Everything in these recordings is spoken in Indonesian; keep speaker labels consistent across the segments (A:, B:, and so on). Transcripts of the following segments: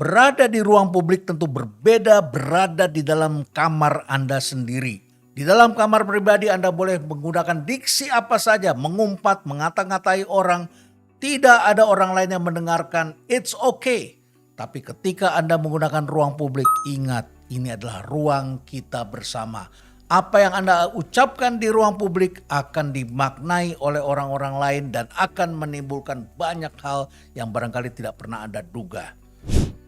A: Berada di ruang publik tentu berbeda berada di dalam kamar Anda sendiri. Di dalam kamar pribadi Anda boleh menggunakan diksi apa saja, mengumpat, mengata-ngatai orang. Tidak ada orang lain yang mendengarkan, it's okay. Tapi ketika Anda menggunakan ruang publik, ingat ini adalah ruang kita bersama. Apa yang Anda ucapkan di ruang publik akan dimaknai oleh orang-orang lain dan akan menimbulkan banyak hal yang barangkali tidak pernah Anda duga.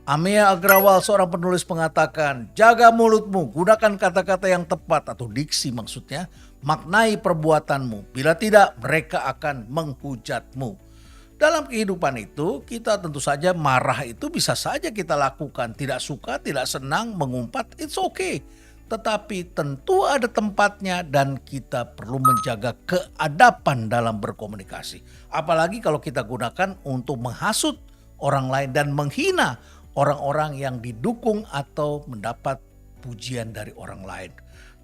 A: Amia Agrawal, seorang penulis, mengatakan, jaga mulutmu, gunakan kata-kata yang tepat atau diksi maksudnya, maknai perbuatanmu. Bila tidak, mereka akan menghujatmu. Dalam kehidupan itu, kita tentu saja marah itu bisa saja kita lakukan. Tidak suka, tidak senang, mengumpat, it's okay. Tetapi tentu ada tempatnya dan kita perlu menjaga keadaban dalam berkomunikasi. Apalagi kalau kita gunakan untuk menghasut orang lain dan menghina orang-orang yang didukung atau mendapat pujian dari orang lain.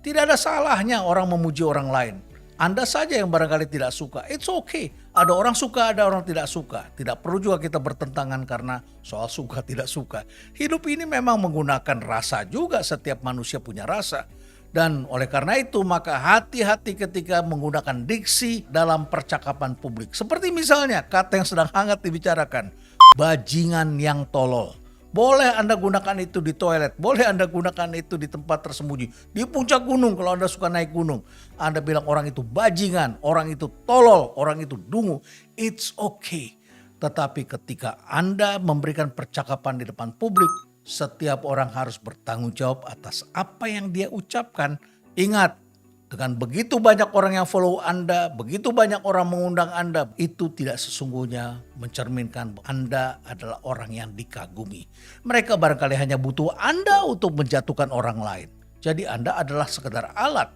A: Tidak ada salahnya orang memuji orang lain. Anda saja yang barangkali tidak suka, it's okay. Ada orang suka, ada orang tidak suka. Tidak perlu juga kita bertentangan karena soal suka tidak suka. Hidup ini memang menggunakan rasa juga, setiap manusia punya rasa. Dan oleh karena itu maka hati-hati ketika menggunakan diksi dalam percakapan publik. Seperti misalnya kata yang sedang hangat dibicarakan, bajingan yang tolol. Boleh Anda gunakan itu di toilet, boleh Anda gunakan itu di tempat tersembunyi. Di puncak gunung kalau Anda suka naik gunung. Anda bilang orang itu bajingan, orang itu tolol, orang itu dungu. It's okay. Tetapi ketika Anda memberikan percakapan di depan publik, setiap orang harus bertanggung jawab atas apa yang dia ucapkan. Ingat, dengan begitu banyak orang yang follow Anda, begitu banyak orang mengundang Anda, itu tidak sesungguhnya mencerminkan Anda adalah orang yang dikagumi. Mereka barangkali hanya butuh Anda untuk menjatuhkan orang lain. Jadi Anda adalah sekedar alat.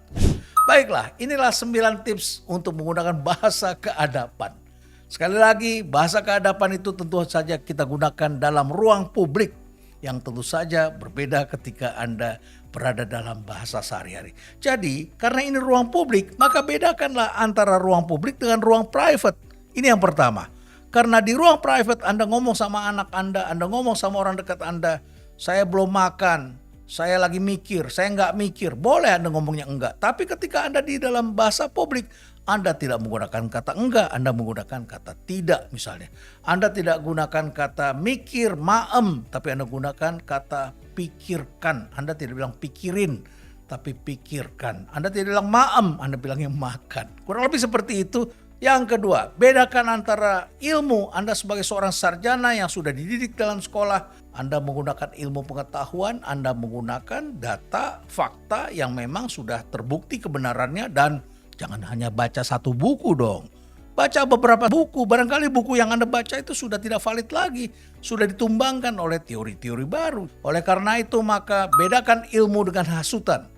A: Baiklah, inilah 9 tips untuk menggunakan bahasa keadaban. Sekali lagi, bahasa keadaban itu tentu saja kita gunakan dalam ruang publik, yang tentu saja berbeda ketika Anda berada dalam bahasa sehari-hari. Jadi karena ini ruang publik, maka bedakanlah antara ruang publik dengan ruang private. Ini yang pertama. Karena di ruang private Anda ngomong sama anak Anda ngomong sama orang dekat Anda, saya belum makan, saya lagi mikir, saya nggak mikir. Boleh Anda ngomongnya enggak. Tapi ketika Anda di dalam bahasa publik, Anda tidak menggunakan kata enggak, Anda menggunakan kata tidak misalnya. Anda tidak gunakan kata mikir, maem, tapi Anda gunakan kata pikirkan. Anda tidak bilang pikirin, tapi pikirkan. Anda tidak bilang maem, Anda bilangnya makan. Kurang lebih seperti itu. Yang kedua, bedakan antara ilmu. Anda sebagai seorang sarjana yang sudah dididik dalam sekolah, Anda menggunakan ilmu pengetahuan, Anda menggunakan data, fakta yang memang sudah terbukti kebenarannya, dan jangan hanya baca satu buku dong. Baca beberapa buku, barangkali buku yang Anda baca itu sudah tidak valid lagi. Sudah ditumbangkan oleh teori-teori baru. Oleh karena itu maka bedakan ilmu dengan hasutan.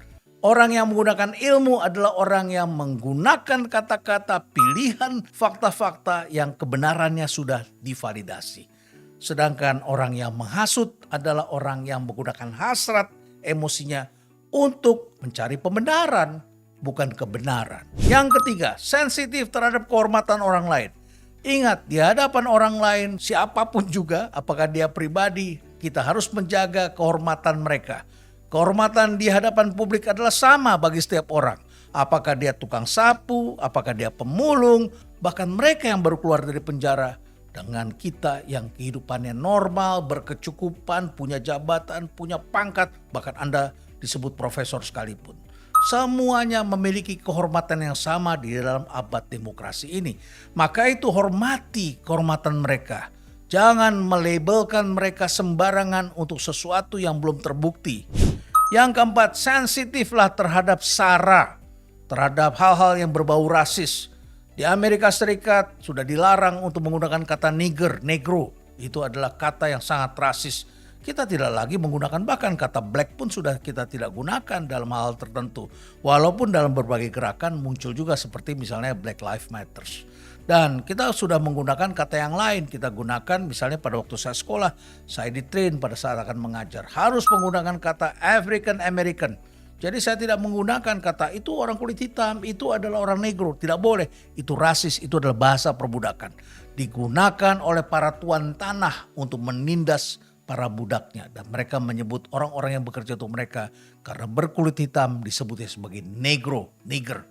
A: Orang yang menggunakan ilmu adalah orang yang menggunakan kata-kata pilihan fakta-fakta yang kebenarannya sudah divalidasi. Sedangkan orang yang menghasut adalah orang yang menggunakan hasrat emosinya untuk mencari pembenaran, bukan kebenaran. Yang ketiga, sensitif terhadap kehormatan orang lain. Ingat, di hadapan orang lain, siapapun juga, apakah dia pribadi, kita harus menjaga kehormatan mereka. Kehormatan di hadapan publik adalah sama bagi setiap orang. Apakah dia tukang sapu, apakah dia pemulung, bahkan mereka yang baru keluar dari penjara. Dengan kita yang kehidupannya normal, berkecukupan, punya jabatan, punya pangkat, bahkan Anda disebut profesor sekalipun. Semuanya memiliki kehormatan yang sama di dalam abad demokrasi ini. Maka itu hormati kehormatan mereka. Jangan melabelkan mereka sembarangan untuk sesuatu yang belum terbukti. Yang keempat, sensitiflah terhadap SARA, terhadap hal-hal yang berbau rasis. Di Amerika Serikat sudah dilarang untuk menggunakan kata nigger, negro. Itu adalah kata yang sangat rasis. Kita tidak lagi menggunakan, bahkan kata black pun sudah kita tidak gunakan dalam hal tertentu. Walaupun dalam berbagai gerakan muncul juga seperti misalnya Black Lives Matter. Dan kita sudah menggunakan kata yang lain. Kita gunakan misalnya pada waktu saya sekolah, saya di-train pada saat akan mengajar. Harus menggunakan kata African American. Jadi saya tidak menggunakan kata itu orang kulit hitam, itu adalah orang negro. Tidak boleh, itu rasis, itu adalah bahasa perbudakan. Digunakan oleh para tuan tanah untuk menindas para budaknya. Dan mereka menyebut orang-orang yang bekerja untuk mereka karena berkulit hitam disebutnya sebagai negro, nigger.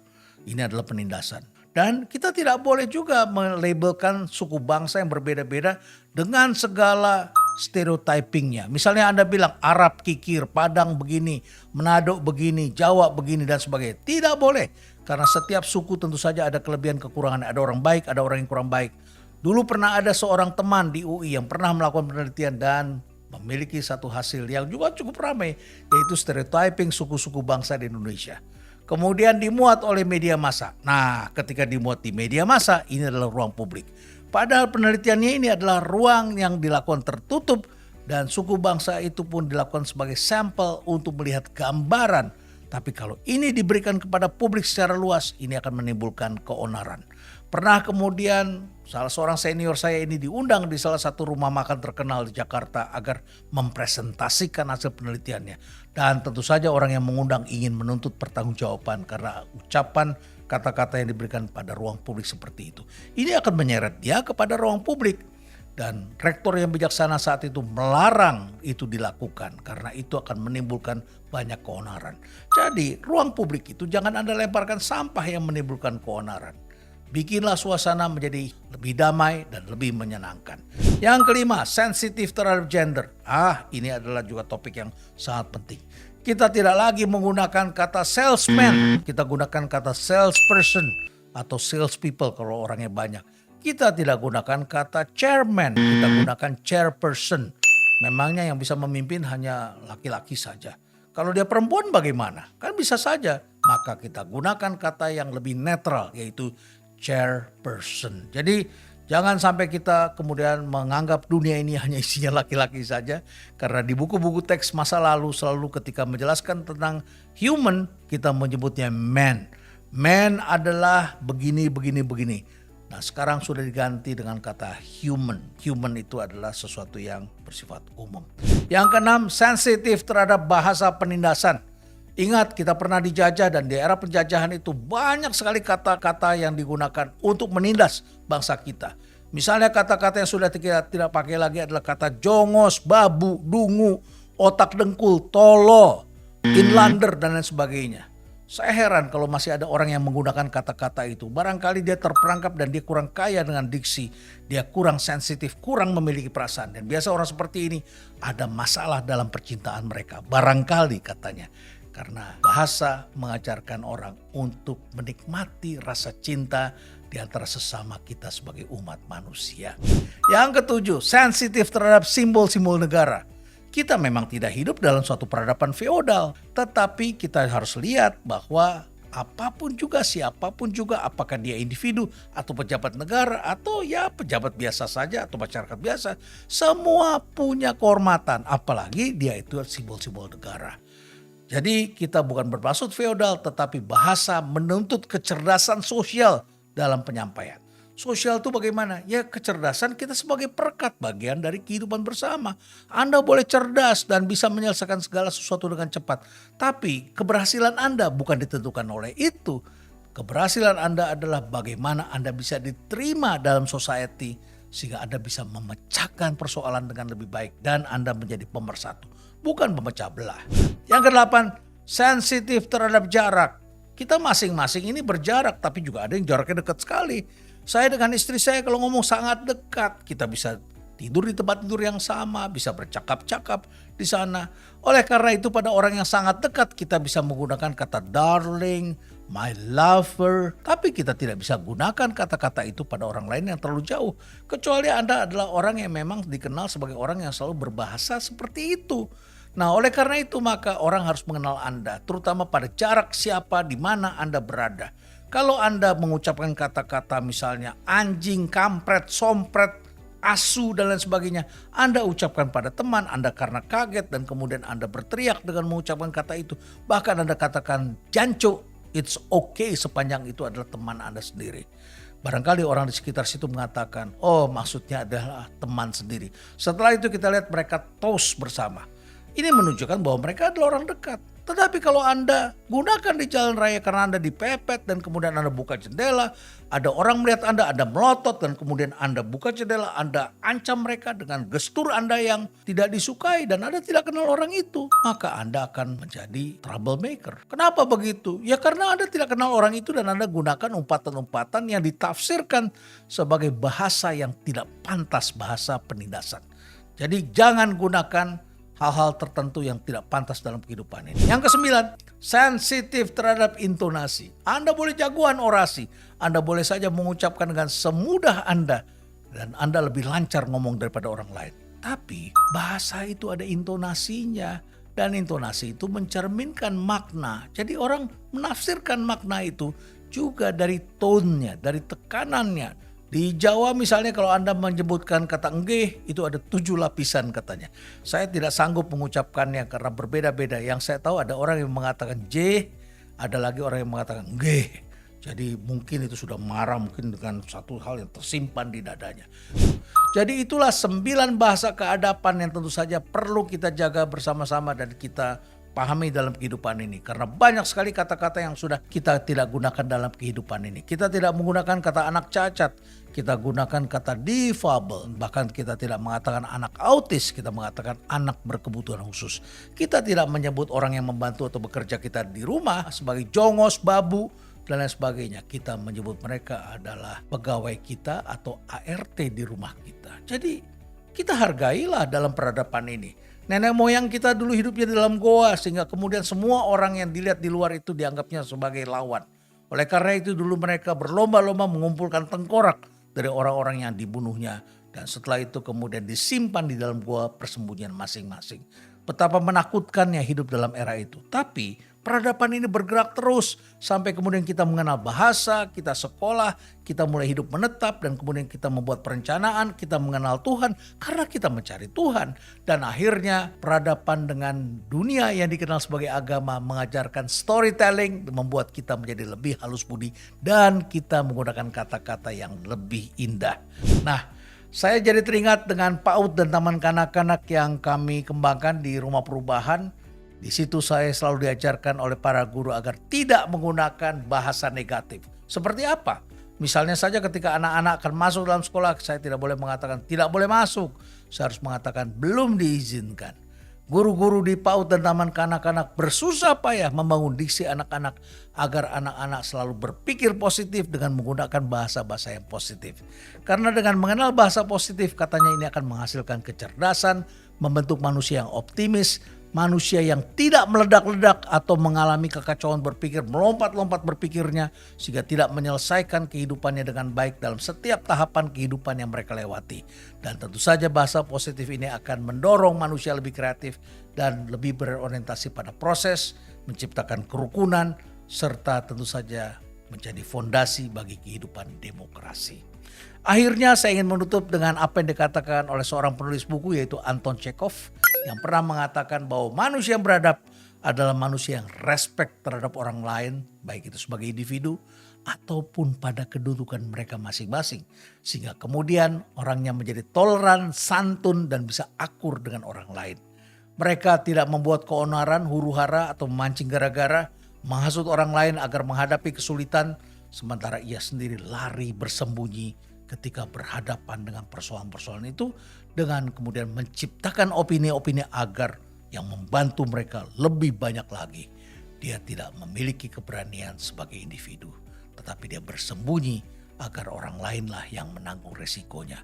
A: Ini adalah penindasan. Dan kita tidak boleh juga melabelkan suku bangsa yang berbeda-beda dengan segala stereotypingnya. Misalnya Anda bilang Arab kikir, Padang begini, Manado begini, Jawa begini dan sebagainya. Tidak boleh. Karena setiap suku tentu saja ada kelebihan kekurangan. Ada orang baik, ada orang yang kurang baik. Dulu pernah ada seorang teman di UI yang pernah melakukan penelitian dan memiliki satu hasil yang juga cukup ramai, yaitu stereotyping suku-suku bangsa di Indonesia. Kemudian dimuat oleh media massa. Nah, ketika dimuat di media massa, ini adalah ruang publik. Padahal penelitiannya ini adalah ruang yang dilakukan tertutup dan suku bangsa itu pun dilakukan sebagai sampel untuk melihat gambaran. Tapi kalau ini diberikan kepada publik secara luas, ini akan menimbulkan keonaran. Pernah kemudian salah seorang senior saya ini diundang di salah satu rumah makan terkenal di Jakarta agar mempresentasikan hasil penelitiannya. Dan tentu saja orang yang mengundang ingin menuntut pertanggungjawaban karena ucapan kata-kata yang diberikan pada ruang publik seperti itu. Ini akan menyeret dia kepada ruang publik. Dan rektor yang bijaksana saat itu melarang itu dilakukan karena itu akan menimbulkan banyak keonaran. Jadi ruang publik itu jangan Anda lemparkan sampah yang menimbulkan keonaran. Bikinlah suasana menjadi lebih damai dan lebih menyenangkan. Yang kelima, sensitif terhadap gender. Ini adalah juga topik yang sangat penting. Kita tidak lagi menggunakan kata salesman, kita gunakan kata salesperson atau salespeople kalau orangnya banyak. Kita tidak gunakan kata chairman, kita gunakan chairperson. Memangnya yang bisa memimpin hanya laki-laki saja. Kalau dia perempuan bagaimana? Kan bisa saja. Maka kita gunakan kata yang lebih netral yaitu chairperson. Jadi jangan sampai kita kemudian menganggap dunia ini hanya isinya laki-laki saja. Karena di buku-buku teks masa lalu selalu ketika menjelaskan tentang human kita menyebutnya man. Man adalah begini, begini, begini. Nah sekarang sudah diganti dengan kata human. Human itu adalah sesuatu yang bersifat umum. Yang keenam, sensitif terhadap bahasa penindasan. Ingat kita pernah dijajah dan di era penjajahan itu banyak sekali kata-kata yang digunakan untuk menindas bangsa kita. Misalnya kata-kata yang sudah kita tidak pakai lagi adalah kata jongos, babu, dungu, otak dengkul, tolo, inlander dan lain sebagainya. Saya heran kalau masih ada orang yang menggunakan kata-kata itu. Barangkali dia terperangkap dan dia kurang kaya dengan diksi. Dia kurang sensitif, kurang memiliki perasaan. Dan biasa orang seperti ini ada masalah dalam percintaan mereka. Barangkali katanya. Karena bahasa mengajarkan orang untuk menikmati rasa cinta di antara sesama kita sebagai umat manusia. Yang ketujuh, sensitif terhadap simbol-simbol negara. Kita memang tidak hidup dalam suatu peradaban feodal, tetapi kita harus lihat bahwa apapun juga, siapapun juga, apakah dia individu atau pejabat negara atau ya pejabat biasa saja atau masyarakat biasa, semua punya kehormatan, apalagi dia itu simbol-simbol negara. Jadi kita bukan bermaksud feodal, tetapi bahasa menuntut kecerdasan sosial dalam penyampaian. Sosial itu bagaimana? Ya kecerdasan kita sebagai perekat bagian dari kehidupan bersama. Anda boleh cerdas dan bisa menyelesaikan segala sesuatu dengan cepat. Tapi keberhasilan Anda bukan ditentukan oleh itu. Keberhasilan Anda adalah bagaimana Anda bisa diterima dalam society. Sehingga Anda bisa memecahkan persoalan dengan lebih baik. Dan Anda menjadi pemersatu. Bukan pemecah belah. Yang kedelapan, sensitif terhadap jarak. Kita masing-masing ini berjarak. Tapi juga ada yang jaraknya dekat sekali. Saya dengan istri saya kalau ngomong sangat dekat, kita bisa tidur di tempat tidur yang sama, bisa bercakap-cakap di sana. Oleh karena itu pada orang yang sangat dekat kita bisa menggunakan kata darling, my lover. Tapi kita tidak bisa gunakan kata-kata itu pada orang lain yang terlalu jauh. Kecuali Anda adalah orang yang memang dikenal sebagai orang yang selalu berbahasa seperti itu. Nah oleh karena itu maka orang harus mengenal Anda, terutama pada jarak siapa, di mana Anda berada. Kalau Anda mengucapkan kata-kata misalnya anjing, kampret, sompret, asu dan lain sebagainya. Anda ucapkan pada teman Anda karena kaget dan kemudian Anda berteriak dengan mengucapkan kata itu. Bahkan Anda katakan janco, it's okay sepanjang itu adalah teman Anda sendiri. Barangkali orang di sekitar situ mengatakan, oh maksudnya adalah teman sendiri. Setelah itu kita lihat mereka toast bersama. Ini menunjukkan bahwa mereka adalah orang dekat. Tetapi kalau Anda gunakan di jalan raya karena Anda dipepet dan kemudian Anda buka jendela, ada orang melihat Anda melotot dan kemudian Anda buka jendela, Anda ancam mereka dengan gestur Anda yang tidak disukai dan Anda tidak kenal orang itu, maka Anda akan menjadi troublemaker. Kenapa begitu? Ya karena Anda tidak kenal orang itu dan Anda gunakan umpatan-umpatan yang ditafsirkan sebagai bahasa yang tidak pantas, bahasa penindasan. Jadi jangan gunakan hal-hal tertentu yang tidak pantas dalam kehidupan ini. Yang kesembilan, sensitif terhadap intonasi. Anda boleh jagoan orasi. Anda boleh saja mengucapkan dengan semudah Anda. Dan Anda lebih lancar ngomong daripada orang lain. Tapi bahasa itu ada intonasinya. Dan intonasi itu mencerminkan makna. Jadi orang menafsirkan makna itu juga dari tone-nya, dari tekanannya. Di Jawa misalnya kalau Anda menyebutkan kata nggih itu ada 7 lapisan katanya. Saya tidak sanggup mengucapkannya karena berbeda-beda. Yang saya tahu ada orang yang mengatakan J, ada lagi orang yang mengatakan nggih. Jadi mungkin itu sudah marah mungkin dengan satu hal yang tersimpan di dadanya. Jadi itulah 9 bahasa keadapan yang tentu saja perlu kita jaga bersama-sama dan kita pahami dalam kehidupan ini. Karena banyak sekali kata-kata yang sudah kita tidak gunakan dalam kehidupan ini. Kita tidak menggunakan kata anak cacat. Kita gunakan kata difabel. Bahkan kita tidak mengatakan anak autis. Kita mengatakan anak berkebutuhan khusus. Kita tidak menyebut orang yang membantu atau bekerja kita di rumah sebagai jongos, babu, dan lain sebagainya. Kita menyebut mereka adalah pegawai kita atau ART di rumah kita. Jadi kita hargailah dalam peradaban ini. Nenek moyang kita dulu hidupnya di dalam goa sehingga kemudian semua orang yang dilihat di luar itu dianggapnya sebagai lawan. Oleh karena itu dulu mereka berlomba-lomba mengumpulkan tengkorak dari orang-orang yang dibunuhnya. Dan setelah itu kemudian disimpan di dalam goa persembunyian masing-masing. Betapa menakutkannya hidup dalam era itu. Tapi peradaban ini bergerak terus sampai kemudian kita mengenal bahasa, kita sekolah, kita mulai hidup menetap dan kemudian kita membuat perencanaan, kita mengenal Tuhan karena kita mencari Tuhan. Dan akhirnya peradaban dengan dunia yang dikenal sebagai agama mengajarkan storytelling, membuat kita menjadi lebih halus budi dan kita menggunakan kata-kata yang lebih indah. Nah, saya jadi teringat dengan PAUD dan taman kanak-kanak yang kami kembangkan di rumah perubahan. Di situ saya selalu diajarkan oleh para guru agar tidak menggunakan bahasa negatif. Seperti apa? Misalnya saja ketika anak-anak akan masuk dalam sekolah, saya tidak boleh mengatakan tidak boleh masuk. Saya harus mengatakan belum diizinkan. Guru-guru di PAUD dan taman kanak-kanak bersusah payah membangun diksi anak-anak agar anak-anak selalu berpikir positif dengan menggunakan bahasa-bahasa yang positif. Karena dengan mengenal bahasa positif katanya ini akan menghasilkan kecerdasan, membentuk manusia yang optimis, manusia yang tidak meledak-ledak atau mengalami kekacauan berpikir, melompat-lompat berpikirnya sehingga tidak menyelesaikan kehidupannya dengan baik dalam setiap tahapan kehidupan yang mereka lewati. Dan tentu saja bahasa positif ini akan mendorong manusia lebih kreatif dan lebih berorientasi pada proses, menciptakan kerukunan, serta tentu saja menjadi fondasi bagi kehidupan demokrasi. Akhirnya saya ingin menutup dengan apa yang dikatakan oleh seorang penulis buku yaitu Anton Chekhov yang pernah mengatakan bahwa manusia yang beradab adalah manusia yang respect terhadap orang lain, baik itu sebagai individu ataupun pada kedudukan mereka masing-masing. Sehingga kemudian orangnya menjadi toleran, santun dan bisa akur dengan orang lain. Mereka tidak membuat keonaran, huru-hara atau memancing gara-gara, menghasut orang lain agar menghadapi kesulitan, sementara ia sendiri lari bersembunyi ketika berhadapan dengan persoalan-persoalan itu dengan kemudian menciptakan opini-opini agar yang membantu mereka lebih banyak lagi. Dia tidak memiliki keberanian sebagai individu, tetapi dia bersembunyi agar orang lainlah yang menanggung resikonya.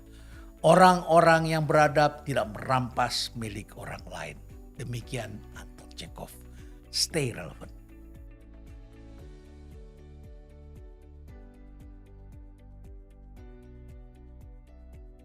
A: Orang-orang yang beradab tidak merampas milik orang lain. Demikian Anton Chekhov. Stay relevant.